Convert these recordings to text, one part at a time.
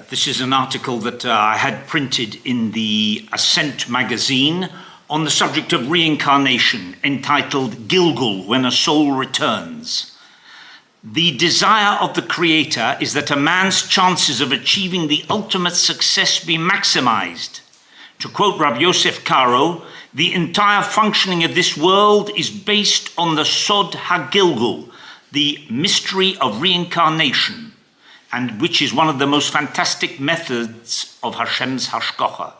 This is an article that I had printed in the Ascent magazine on the subject of reincarnation, entitled Gilgul, When a Soul Returns. The desire of the Creator is that a man's chances of achieving the ultimate success be maximized. To quote Rav Yosef Karo, the entire functioning of this world is based on the Sod HaGilgul, the mystery of reincarnation, and which is one of the most fantastic methods of Hashem's Hashgacha.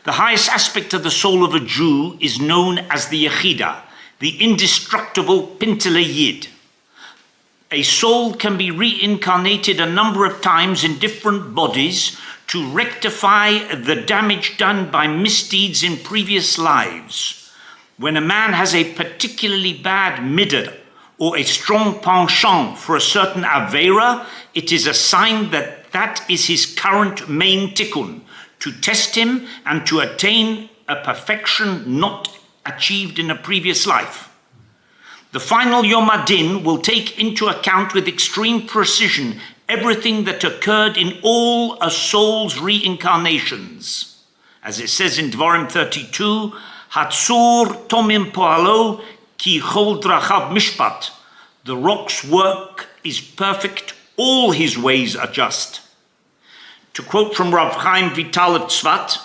The highest aspect of the soul of a Jew is known as the Yechida, the indestructible Pintele Yid. A soul can be reincarnated a number of times in different bodies to rectify the damage done by misdeeds in previous lives. When a man has a particularly bad middah or a strong penchant for a certain avera, it is a sign that that is his current main tikkun, to test him and to attain a perfection not achieved in a previous life. The final Yom Adin will take into account with extreme precision everything that occurred in all a soul's reincarnations. As it says in Dvarim 32, Hatzur tomim poalo ki chol drachav mishpat. The rock's work is perfect, all his ways are just. To quote from Rav Chaim Vital of Tzfat,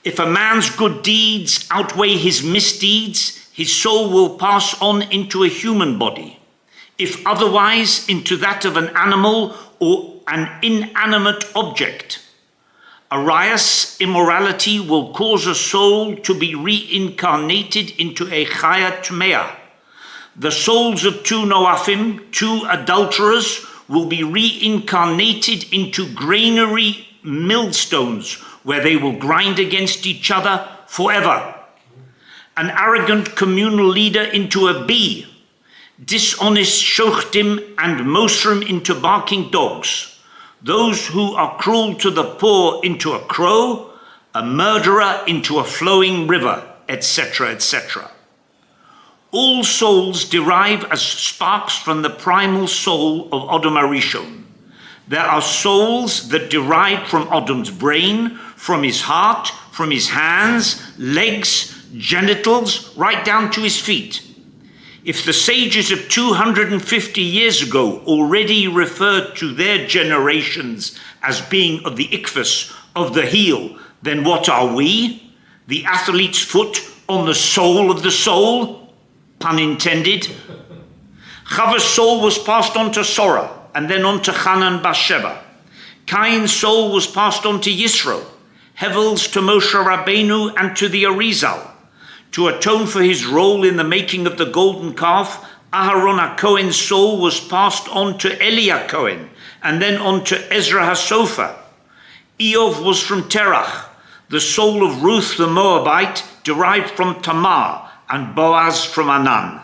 if a man's good deeds outweigh his misdeeds, his soul will pass on into a human body. If otherwise, into that of an animal or an inanimate object. Arias, immorality, will cause a soul to be reincarnated into a chaya tmeah. The souls of two Noafim, two adulterers, will be reincarnated into granary millstones where they will grind against each other forever. An arrogant communal leader into a bee, dishonest shochtim and mosrim into barking dogs, those who are cruel to the poor into a crow, a murderer into a flowing river, etc., etc. All souls derive as sparks from the primal soul of Adam Arishon. There are souls that derive from Adam's brain, from his heart, from his hands, legs, genitals, right down to his feet. If the sages of 250 years ago already referred to their generations as being of the ikvus, of the heel, then what are we? The athlete's foot on the sole of the soul? Pun intended. Chava's soul was passed on to Sora, and then on to Chana and Bathsheba. Cain's soul was passed on to Yisro, Hevel's to Moshe Rabbeinu and to the Arizal. To atone for his role in the making of the golden calf, Aharon HaKohen's soul was passed on to Eli Cohen, and then on to Ezra HaSofer. Eov was from Terach. The soul of Ruth the Moabite derived from Tamar, and Boaz from Anan.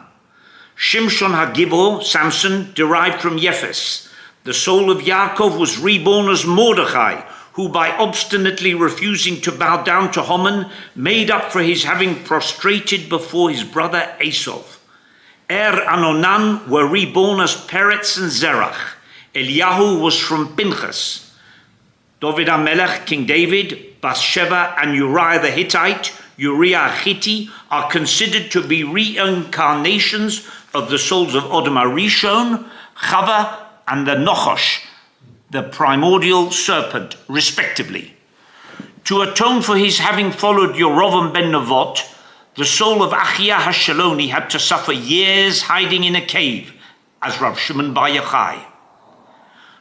Shimshon HaGibor, Samson, derived from Yephes. The soul of Yaakov was reborn as Mordechai, who by obstinately refusing to bow down to Haman, made up for his having prostrated before his brother Esau. Er and Onan were reborn as Peretz and Zerach. Eliyahu was from Pinchas. David HaMelech, King David, Bathsheba and Uriah the Hittite, Uriah Hitti, are considered to be reincarnations of the souls of Adam Arishon, Chava, and the Nochosh, the primordial serpent, respectively. To atone for his having followed Yerovam ben Nevat, the soul of Achia Hashaloni had to suffer years hiding in a cave, as Rav Shimon Bar Yochai.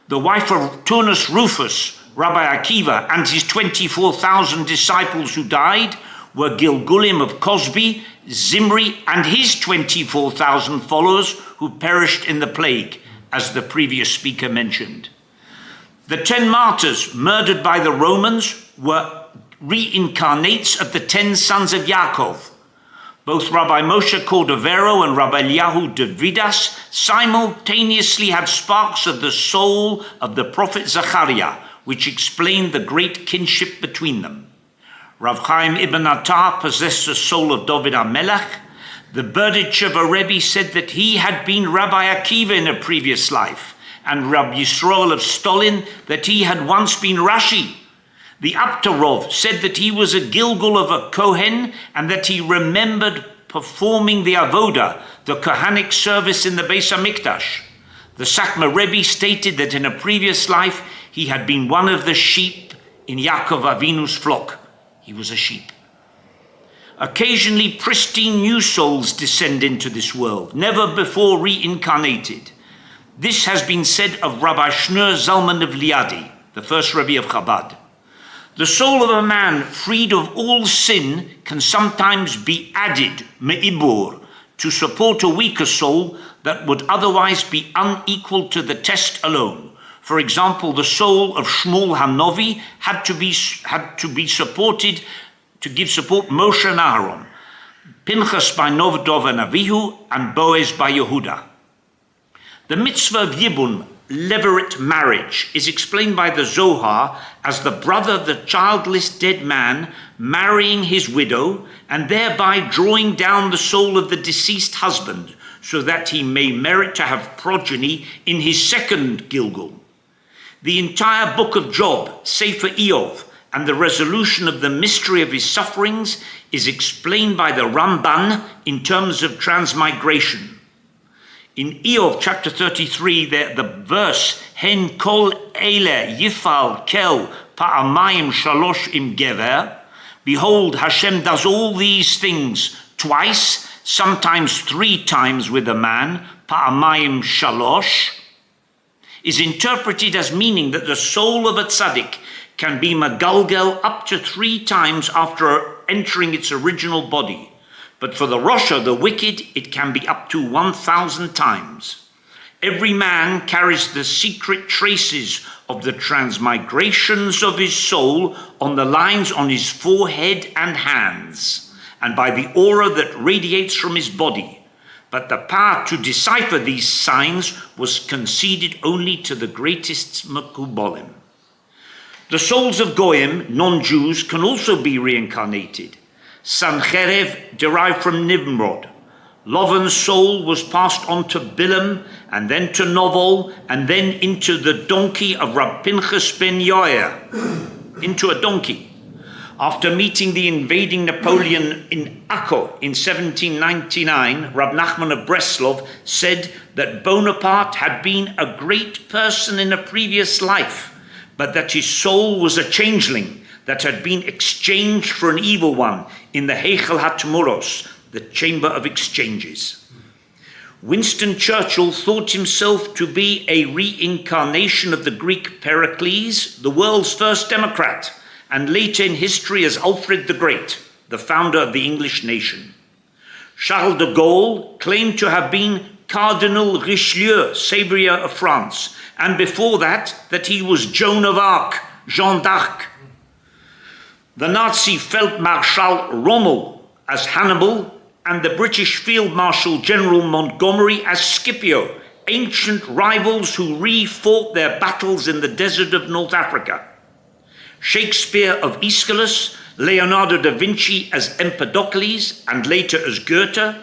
The wife of Turnus Rufus, Rabbi Akiva, and his 24,000 disciples who died were Gilgulim of Cosby, Zimri, and his 24,000 followers who perished in the plague, as the previous speaker mentioned. The 10 martyrs murdered by the Romans were reincarnates of the 10 sons of Yaakov. Both Rabbi Moshe Cordovero and Rabbi Eliyahu de Vidas simultaneously had sparks of the soul of the prophet Zechariah, which explained the great kinship between them. Rav Chaim Ibn Attar possessed the soul of David HaMelech. The Berditchever Rebbe said that he had been Rabbi Akiva in a previous life, and Rab Yisroel of Stolin that he had once been Rashi. The Aptarov said that he was a Gilgul of a Kohen and that he remembered performing the Avoda, the Kohanic service in the Beis HaMikdash. The Sakma Rebbe stated that in a previous life he had been one of the sheep in Yaakov Avinu's flock. He was a sheep. Occasionally pristine new souls descend into this world, never before reincarnated. This has been said of Rabbi Shneur Zalman of Liadi, the first Rebbe of Chabad. The soul of a man freed of all sin can sometimes be added, me'ibur, to support a weaker soul that would otherwise be unequal to the test alone. For example, the soul of Shmuel Hanovi had to be supported to give support Moshe and Aaron, Pinchas by Novdov and Avihu, and Boaz by Yehuda. The mitzvah of Yibum, levirate marriage, is explained by the Zohar as the brother of the childless dead man marrying his widow and thereby drawing down the soul of the deceased husband so that he may merit to have progeny in his second Gilgul. The entire book of Job, Sefer Eov, and the resolution of the mystery of his sufferings is explained by the Ramban in terms of transmigration. In Eov chapter 33, the verse, Hen kol ele yifal kel pa'amayim shalosh im gever, behold, Hashem does all these things twice, sometimes 3 times with a man, pa'amayim shalosh, is interpreted as meaning that the soul of a tzaddik can be magalgel up to 3 times after entering its original body. But for the Rosha, the wicked, it can be up to 1,000 times. Every man carries the secret traces of the transmigrations of his soul on the lines on his forehead and hands, and by the aura that radiates from his body. But the power to decipher these signs was conceded only to the greatest Mekubolim. The souls of Goyim, non-Jews, can also be reincarnated. Sancherev derived from Nimrod. Lavan's soul was passed on to Bilam, and then to Novel, and then into the donkey of Rab Pinchas ben Yair, into a donkey. After meeting the invading Napoleon in Akko in 1799, Rab Nachman of Breslov said that Bonaparte had been a great person in a previous life, but that his soul was a changeling that had been exchanged for an evil one in the Heichel HaTmuros, the chamber of exchanges. Winston Churchill thought himself to be a reincarnation of the Greek Pericles, the world's first democrat, and later in history as Alfred the Great, the founder of the English nation. Charles de Gaulle claimed to have been Cardinal Richelieu, Savior of France, and before that he was Joan of Arc, Jeanne d'Arc. The Nazi Feldmarschall Rommel as Hannibal, and the British Field Marshal General Montgomery as Scipio, ancient rivals who re-fought their battles in the desert of North Africa. Shakespeare of Aeschylus, Leonardo da Vinci as Empedocles and later as Goethe,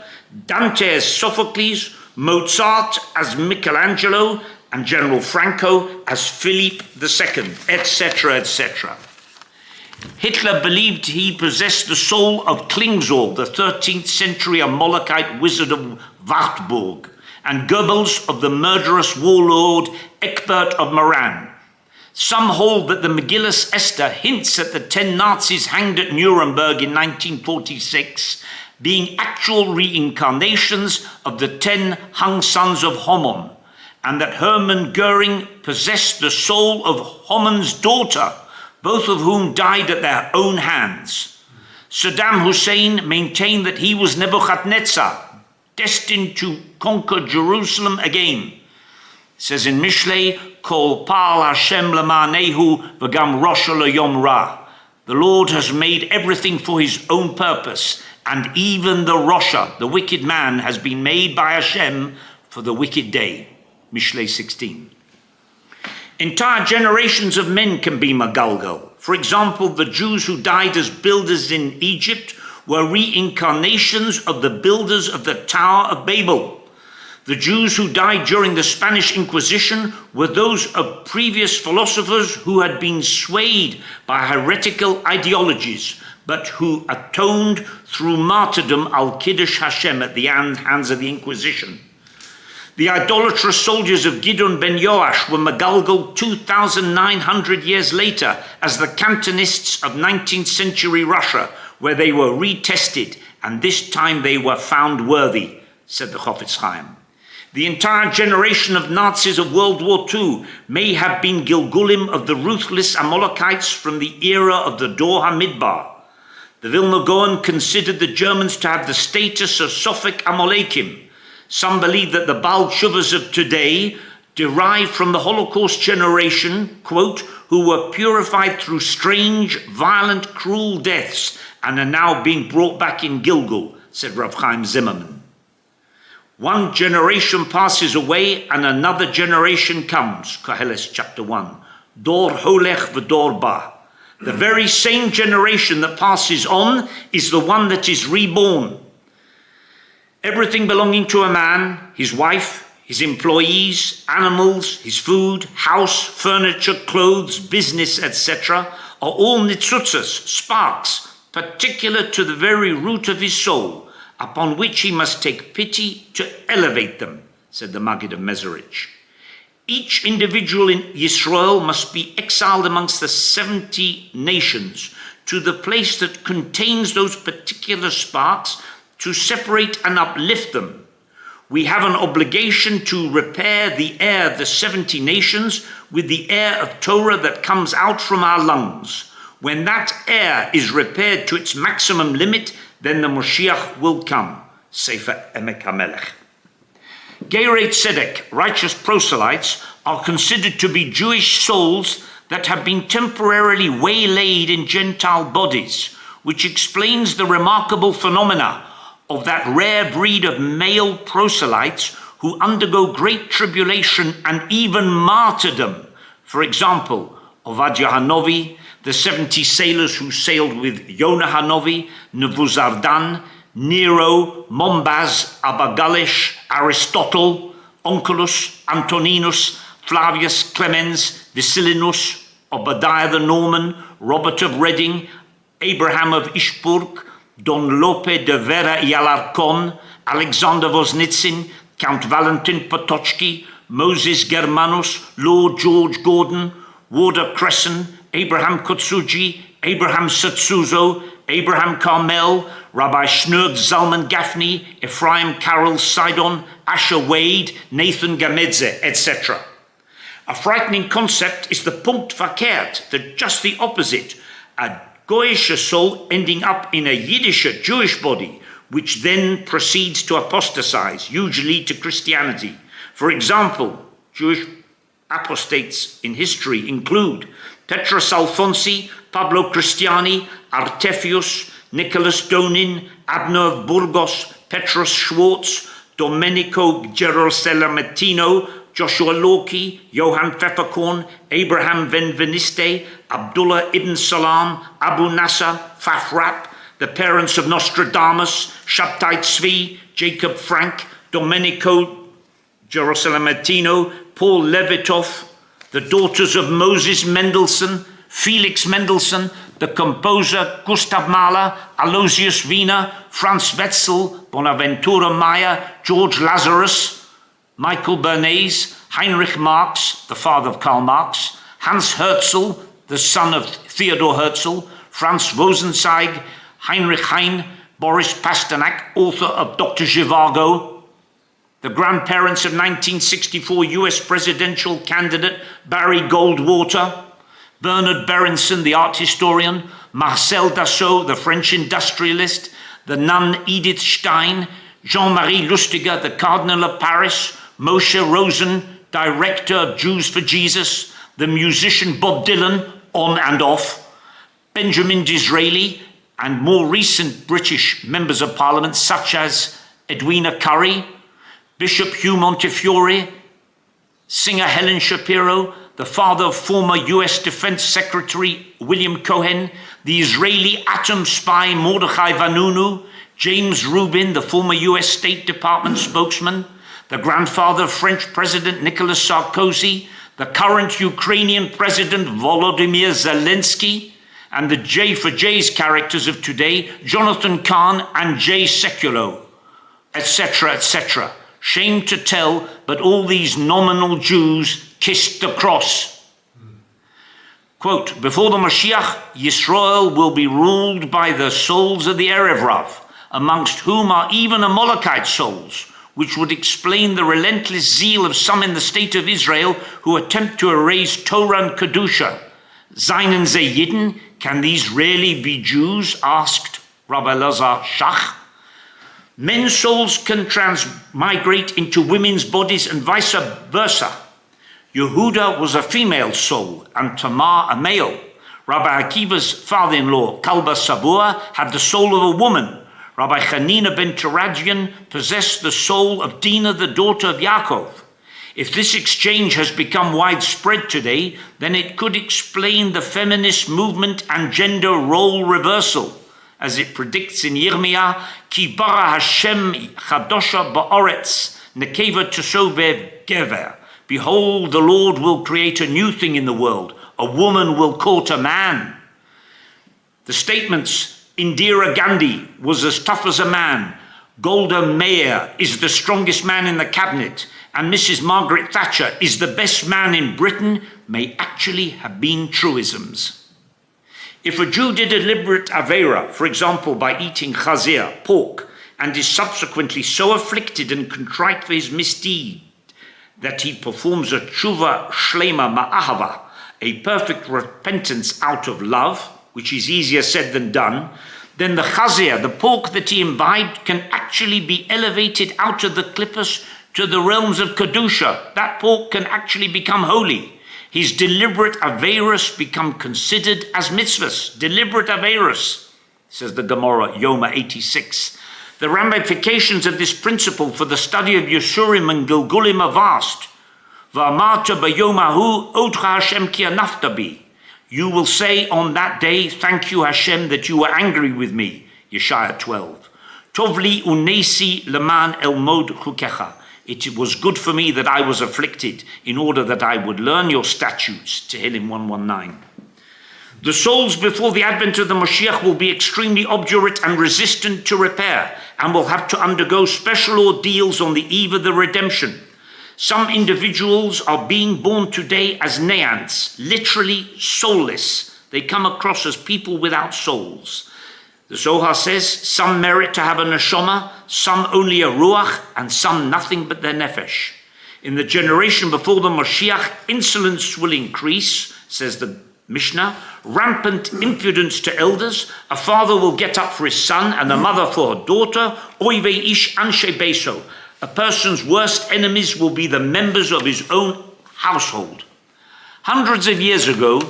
Dante as Sophocles, Mozart as Michelangelo, and General Franco as Philippe II, etc., etc. Hitler believed he possessed the soul of Klingsor, the 13th century Amalekite wizard of Wartburg, and Goebbels of the murderous warlord Eckbert of Moran. Some hold that the Megillus Esther hints at the 10 Nazis hanged at Nuremberg in 1946 being actual reincarnations of the 10 hung sons of Haman, and that Hermann Goering possessed the soul of Haman's daughter, both of whom died at their own hands. Saddam Hussein maintained that he was Nebuchadnezzar, destined to conquer Jerusalem again. It says in Mishlei, Kol Pal Hashem Lemanehu V'gam Rosh Yom Ra. The Lord has made everything for his own purpose, and even the Rosha, the wicked man, has been made by Hashem for the wicked day. Mishlei 16. Entire generations of men can be Magalgal. For example, the Jews who died as builders in Egypt were reincarnations of the builders of the Tower of Babel. The Jews who died during the Spanish Inquisition were those of previous philosophers who had been swayed by heretical ideologies, but who atoned through martyrdom al-Kiddush Hashem at the hands of the Inquisition. The idolatrous soldiers of Gidon ben Yoash were Megalgal 2,900 years later as the Cantonists of 19th century Russia, where they were retested, and this time they were found worthy, said the Chofetz Chaim. The entire generation of Nazis of World War II may have been Gilgulim of the ruthless Amalekites from the era of the Dor HaMidbar. The Vilna Gaon considered the Germans to have the status of Sophic Amalekim. Some believe that the Baal Tshuvas of today derive from the Holocaust generation, quote, who were purified through strange, violent, cruel deaths and are now being brought back in Gilgul, said Rav Chaim Zimmerman. One generation passes away and another generation comes, Koheles chapter 1. Dor holech v'dor ba. The very same generation that passes on is the one that is reborn. Everything belonging to a man, his wife, his employees, animals, his food, house, furniture, clothes, business, etc., are all nitzutzas, sparks, particular to the very root of his soul, upon which he must take pity to elevate them, said the Maggid of Mezerich. Each individual in Yisrael must be exiled amongst the 70 nations to the place that contains those particular sparks to separate and uplift them. We have an obligation to repair the air of the 70 nations with the air of Torah that comes out from our lungs. When that air is repaired to its maximum limit, then the Moshiach will come. Sefer Emek HaMelech. Geirei Tzedek, righteous proselytes, are considered to be Jewish souls that have been temporarily waylaid in Gentile bodies, which explains the remarkable phenomena of that rare breed of male proselytes who undergo great tribulation and even martyrdom. For example, Ovadia Hanovi, the 70 sailors who sailed with Yonah Hanovi, Nebuzardan, Nero, Mombaz, Abagalish, Aristotle, Onkelos, Antoninus, Flavius Clemens, Vasilinus, Obadiah the Norman, Robert of Reading, Abraham of Ishburg, Don Lope de Vera y Alarcon, Alexander Voznitsin, Count Valentin Potoczki, Moses Germanus, Lord George Gordon, Warder Cresson, Abraham Kotsuji, Abraham Satsuzo, Abraham Carmel, Rabbi Schnurg Zalman Gaffney, Ephraim Carroll Sidon, Asher Wade, Nathan Gamedze, etc. A frightening concept is the Punkt verkehrt, just the opposite, a Goyish soul ending up in a Yiddish Jewish body, which then proceeds to apostatize, usually to Christianity. For example, Jewish apostates in history include Petros Alfonsi, Pablo Cristiani, Artefius, Nicholas Donin, Abner of Burgos, Petros Schwartz, Domenico Geroselametino, Joshua Lorky, Johann Pfefferkorn, Abraham Venveniste, Abdullah ibn Salam, Abu Nasser, Fafrap, the parents of Nostradamus, Shabtai Tzvi, Jacob Frank, Domenico Geroselametino, Paul Levitov, the daughters of Moses Mendelssohn, Felix Mendelssohn, the composer Gustav Mahler, Aloysius Wiener, Franz Wetzel, Bonaventura Mayer, George Lazarus, Michael Bernays, Heinrich Marx, the father of Karl Marx, Hans Herzl, the son of Theodor Herzl, Franz Rosenzweig, Heinrich Heine, Boris Pasternak, author of Dr. Zhivago, the grandparents of 1964 US presidential candidate Barry Goldwater, Bernard Berenson, the art historian, Marcel Dassault, the French industrialist, the nun Edith Stein, Jean-Marie Lustiger, the Cardinal of Paris, Moshe Rosen, director of Jews for Jesus, the musician Bob Dylan, on and off, Benjamin Disraeli, and more recent British members of parliament such as Edwina Curry, Bishop Hugh Montefiore, singer Helen Shapiro, the father of former US Defense Secretary William Cohen, the Israeli atom spy Mordechai Vanunu, James Rubin, the former US State Department spokesman, the grandfather of French President Nicolas Sarkozy, the current Ukrainian President Volodymyr Zelensky, and the J for J's characters of today, Jonathan Kahn and Jay Sekulow, etc., etc. Shame to tell, but all these nominal Jews kissed the cross. Quote, before the Mashiach, Yisrael will be ruled by the souls of the Erev Rav, amongst whom are even Amalekite souls, which would explain the relentless zeal of some in the state of Israel who attempt to erase Torah and Kedusha. Seien sie Yidden? Can these really be Jews? Asked Rabbi Lazar Shach. Men's souls can transmigrate into women's bodies and vice versa. Yehuda was a female soul and Tamar a male. Rabbi Akiva's father-in-law, Kalba Sabua, had the soul of a woman. Rabbi Hanina ben Teradian possessed the soul of Dinah, the daughter of Yaakov. If this exchange has become widespread today, then it could explain the feminist movement and gender role reversal, as it predicts in Yirmiyah, Ki bara Hashem chadosha ba'oretz, nekeva teshovev gever. Behold, the Lord will create a new thing in the world. A woman will court a man. The statements, Indira Gandhi was as tough as a man, Golda Meir is the strongest man in the cabinet, and Mrs. Margaret Thatcher is the best man in Britain, may actually have been truisms. If a Jew did a deliberate Aveira, for example by eating chazir, pork, and is subsequently so afflicted and contrite for his misdeed that he performs a tshuva shlema ma'ahava, a perfect repentance out of love, which is easier said than done, then the chazir, the pork that he imbibed, can actually be elevated out of the klippos to the realms of Kedusha. That pork can actually become holy. His deliberate Aveirus become considered as mitzvahs. Deliberate Aveirus, says the Gemara, Yoma 86. The ramifications of this principle for the study of Yisurim and Gilgulim are vast. V'amarta b'yomahu odcha Hashem ki anafta bi. You will say on that day, thank you Hashem that you were angry with me. Yeshaya 12. Tovli unesi leman elmod chukecha. It was good for me that I was afflicted in order that I would learn your statutes. Tehillim 119. The souls before the advent of the Mashiach will be extremely obdurate and resistant to repair and will have to undergo special ordeals on the eve of the redemption. Some individuals are being born today as neants, literally soulless. They come across as people without souls. The Zohar says some merit to have a neshama, some only a ruach, and some nothing but their nefesh. In the generation before the Mashiach, insolence will increase, says the Mishnah, rampant impudence to elders. A father will get up for his son and a mother for her daughter. Oive ish anshe beso. A person's worst enemies will be the members of his own household. Hundreds of years ago,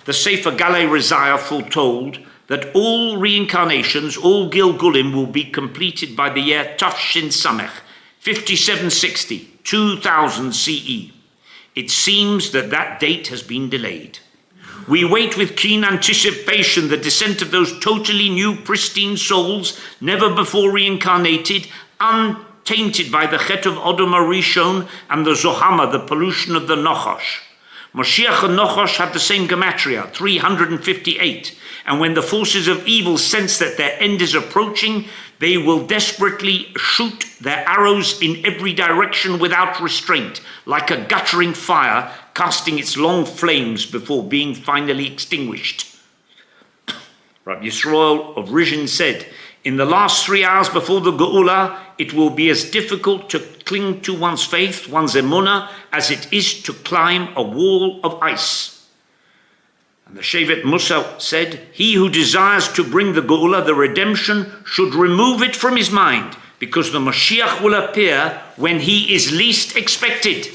the Sefer Galei Rizayah foretold that all reincarnations, all Gilgulim, will be completed by the year Tafshin Samech, 5760, 2000 CE. It seems that that date has been delayed. We wait with keen anticipation the descent of those totally new, pristine souls, never before reincarnated, untainted by the Chet of Odom Arishon and the Zohama, the pollution of the Nochosh. Moshiach and Nochosh have the same gematria, 358, and when the forces of evil sense that their end is approaching, they will desperately shoot their arrows in every direction without restraint, like a guttering fire casting its long flames before being finally extinguished. Rabbi Yisrael of Rizhin said, in the last 3 hours before the Geula, it will be as difficult to cling to one's faith, one's emunah, as it is to climb a wall of ice. And the Shevet Musar said, he who desires to bring the Geula, the redemption, should remove it from his mind, because the Mashiach will appear when he is least expected.